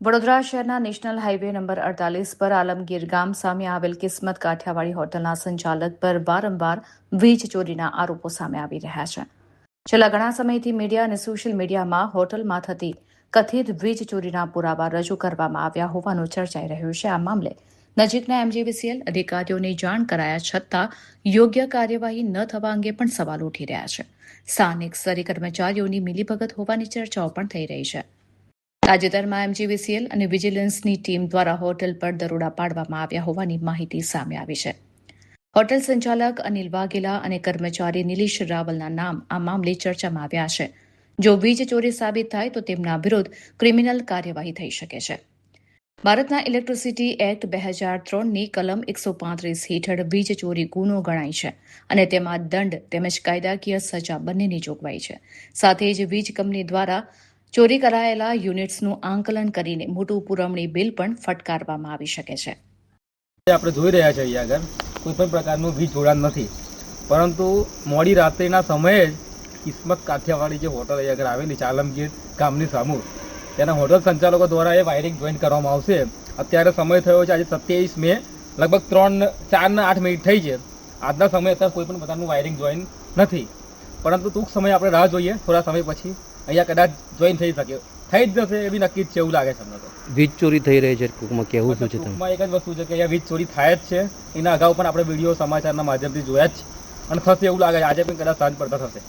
વડોદરા શહેરના national highway number 48 પર આલમગીર ગામ સામે આવેલ કિસ્મત કાઠિયાવાડી હોટલના સંચાલક પર વારંવાર વીજ ચોરીના આરોપો સામે આવી રહ્યા છે. છેલ્લા ઘણા સમયથી મીડિયા અને સોશિયલ મીડિયામાં હોટલમાં થતી કથિત વીજ ચોરીના પુરાવા રજૂ કરવામાં આવ્યા હોવાનું ચર્ચાઈ રહ્યું છે. આ મામલે નજીકના MGVCL અધિકારીઓને જાણ કરાયા છતાં યોગ્ય કાર્યવાહી ન થવા અંગે પણ સવાલ ઉઠી રહ્યા છે. સ્થાનિક સ્તરે કર્મચારીઓની મિલીભગત હોવાની ચર્ચાઓ પણ થઈ રહી છે. તાજેતરમાં MGVCL અને વિજિલન્સની ટીમ દ્વારા હોટેલ પર દરોડા પાડવામાં આવ્યા હોવાની માહિતી સામે આવી છે. હોટેલ સંચાલક અનિલ વાઘેલા અને કર્મચારી નિલેશ રાવલના નામ આ મામલે ચર્ચામાં આવ્યા છે. જો વીજ ચોરી સાબિત થાય તો તેમના વિરુદ્ધ ક્રિમિનલ કાર્યવાહી થઈ શકે છે. ભારતના ઇલેક્ટ્રિસિટી એક્ટ 2003ની કલમ 135 હેઠળ વીજ ચોરી ગુનો ગણાય છે અને તેમાં દંડ તેમજ કાયદાકીય સજા બંનેની જોગવાઈ છે. સાથે જ વીજ કંપની દ્વારા ચોરી કરાયેલા યુનિટ્સનું આંકલન કરીને મોટું પુરવણી બિલ પણ ફટકારવામાં આવી શકે છે. આપણે જોઈ રહ્યા છીએ અહીંયા આગળ કોઈ પણ પ્રકારનું વીજ જોડાણ નથી, પરંતુ મોડી રાત્રિના સમયે જ કિસ્મત કાઠિયાવાડી જે હોટલ અહીંયા આગળ આવેલી છે આલમગીર ગામની સામુ, તેના હોટલ સંચાલકો દ્વારા એ વાયરિંગ જોઈન કરવામાં આવશે. અત્યારે સમય થયો છે આજે 27 મે, લગભગ 4:08 થઈ છે. આજના સમયે અત્યારે કોઈ પણ પ્રકારનું વાયરિંગ જોઈન નથી, પરંતુ ટૂંક સમય આપણે રાહ જોઈએ. થોડા સમય પછી અહીંયા કદાચ જોઈન થઈ શકે, થઈ જ જશે એવી નક્કી છે એવું લાગે છે અમને તો. વીજ ચોરી થઈ રહી છે ટૂંકમાં કહેવું શું છે તમે? ટૂંકમાં એક જ વસ્તુ છે કે અહીંયા વીજ ચોરી થાય જ છે. એના અગાઉ પણ આપણે વિડીયો સમાચારના માધ્યમથી જોયા જ છે અને થશે એવું લાગે છે આજે પણ કદાચ સાંજ પડતા થશે.